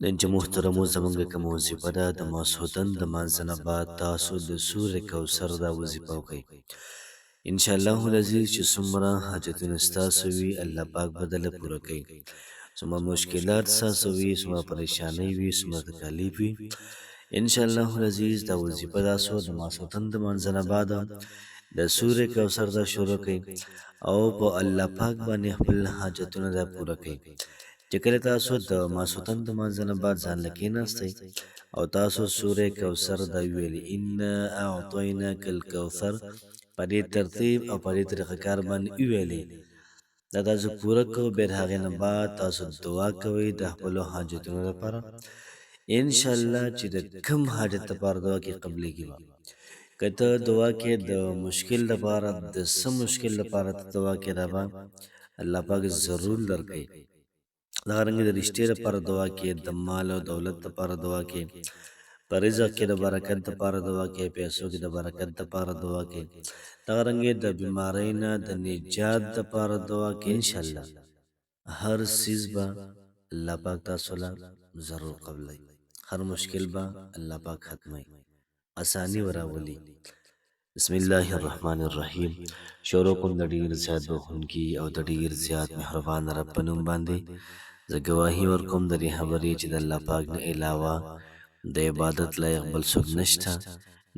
نن چې محترمو زمونږ کومه وظیفه ده د ماسخوتن د مانځه نه بعد تاسو د سورې کوثر دا وظیفه وکئ انشاءالله العزیز چې څومره حاجتونه ستاسو وي الله پاک به درله پوره کوي څومره مشکلات ستاسو وي څومره پریشانۍ وي څومره تکالیف وي انشاءالله العزیز دا وظیفه تاسو د ماسخوتن د مانځه نه بعد د سورې کوثر دا شروع کړئ او په الله پاک باندې خپل حاجتونه دا پوره کړئ چې کله تاسو د ماسخوتن د مانځه نه بعد ځان له کېناستئ او تاسو سورې کوثر دا ویلي انا اعطیناک الکوثر په دې ترتیب او په دې طریقه کار باندې ویلي دا تاسو پوره کوئ بیا د هغې نه بعد تاسو دعا کوئ د خپلو حاجتونو لپاره انشاءالله چې د کم حاجت لپاره دعا کې قبلېږي به که ته دعا کې د مشکل لپاره د څه مشکل لپاره ته دعا کې دا به الله پاک ضرور درکوي دغه رنګې د رشتې لپاره دعا کې د مال او دولت لپاره دعا کې په رزق کې د برکت لپاره دعا کې پیسو کې د برکت لپاره دعا کې دغه رنګې د بیمارۍ نه د نجات لپاره دعا کې انشاءالله هر څیز به الله پاک تاسو له ضرور قبلوي هر مشکل به الله پاک ختموي اسانی وراولي بسم الله الرحمن الرحیم شروع کوم د ډیر زیات بخونکي او د ډیر زیات مهربان رب په نوم باندې زه ګواهي ورکوم د دې خبرې چې د الله پاک نه علاوه د عبادت لایق بل څوک نشته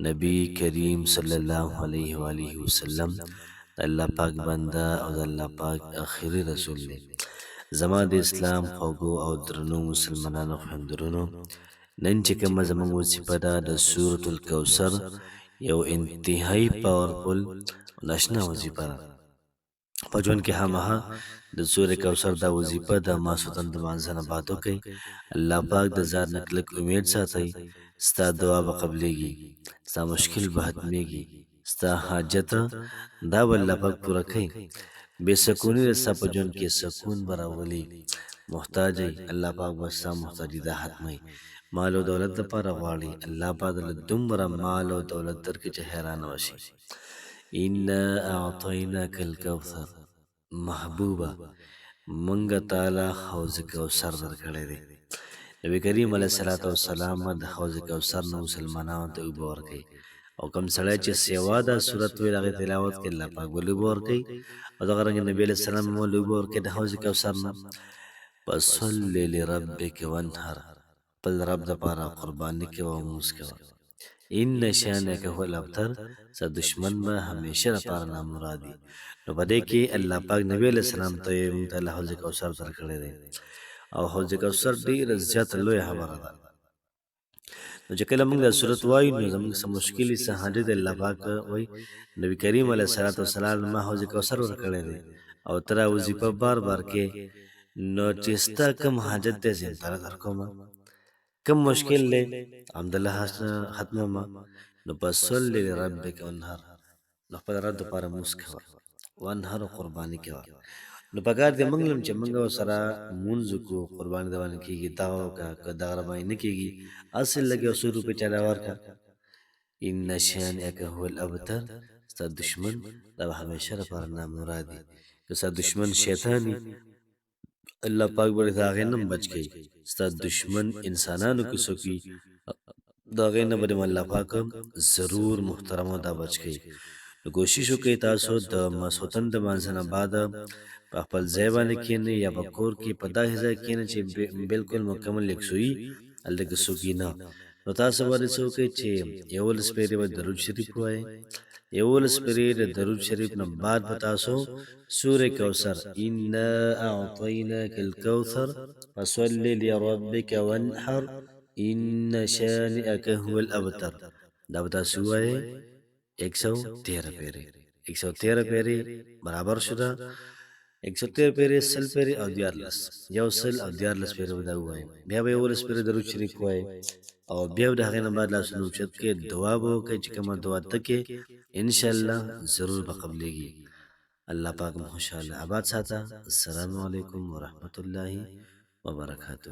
نبی کریم صلی الله علیه و آله وسلم د الله پاک بنده او د الله پاک آخري رسول دی زما د اسلام خوږو او درنو مسلمانانو خویندرونو نن چې کومه زموږ وظیفه ده د سورة الکوثر یو انتهایی پاورفل ناشنا وظیفه ده په ژوند کې هماها د سورې کوثر دا وظیفه د ماسخوتن د مانځه نه بعد وکئ الله پاک د ځان نه کلک امید ساتئ ستا دعا به قبلېږي ستا مشکل به ختمېږي ستا حاجت دا به الله پاک پوره کوي بې سکوني د ستا په ژوند کې سکون به راولي محتاج یې الله پاک به ستا محتاجي دا ختموي مال او دولت دپاره غواړي الله پاک درله دومره مال او دولت درکړي چې حیرانه وشي انا اعطیناک الکوثر محبوبه منګه تعالی حوض کوثر درکړی دی نبی کریم علیه الصلاة والسلام د حوض کوثر نه مسلمانانو ته اوبه ورکوي او کوم سړی چې سیوا دا صورت ویل هغې تلاوت کوي الله پاک به له اوبه ورکوي او دغه رنګې نبي علیه السلام هم له اوبه ورکوي د حوض کوثر نه فصل لربک وانحر خپل رب دپاره قرباني کوه او مونځ کوه ان شانک هو الابتر ستا دشمن به همیشه لپاره نامرادي نو په دې کې الله پاک نبی علیه السلام ته یې موږ ته حوض کوثر درکړی دی او حوض کوثر ډېره زیاته لویه خبره ده نو چې کله موږ دا صورت وایو نو زموږ څه مشکل وي څه حاجت الله پاک وایي نبي کریم علیه الصلاة والسلام ما حوض کوثر ورکړی دی او ته دا وظیفه بار بار کې نو چې ستا کوم حاجت دی زه یې تعالی درکومه کم مشکل دی همدلله ختمومه نو فصل لربک وانحر نو خپل رب دپاره مونځ کوه وانحر قرباني کوه نو پکار دی موږ لم چې موږ ورسره مونځ وکړو قرباني درباندې کېږي دغه وکړه که دغه راباندې نه کېږي اصل لږ یو څو روپۍ چاله ورکړه ان شانک هو الابتر ستا دشمن دا به همیشه لپاره نامرادي که ستا دشمن شیطان وي الله پاک به د هغې نه بچ کوي ستا دشمن انسانانو کې څوک وي د هغې نه به الله پاک ضرور محترمو دا بچ کوي نو کوشش وکړئ تاسو د ماسخوتن د مانځه نه بعد په خپل ځای باندې کښېنئ یا په کور کې په داسې ځای کښېنئ چې بلکل مکمل یکسویي هلته څوک نه نو تاسو باندې څه وکړئ چې 11 پېرې به درود شریف ووایئ 11 پېرې د درود شریف نه بعد به تاسو سورې کوثر انا اعطیناک الکوثر فصل لربک وانحر ان شانئک هو الابتر دا به تاسو ووایئ 113 پېرې 113 پېرې برابر شو ده 113 پېرې سل پېرې او 14 یو سل او 14 پېرې به دا ووایئ بیا به 11 پېرې درود شریف ووایئ او بیا د هغې نه بعد لاسونه اوچت کړئ دعا به وکړئ چې کومه دعا ته کې انشاءالله ضرور به قبلېږي الله پاک مو خوشحاله آباد ساته السلام علیکم ورحمة الله وبرکاته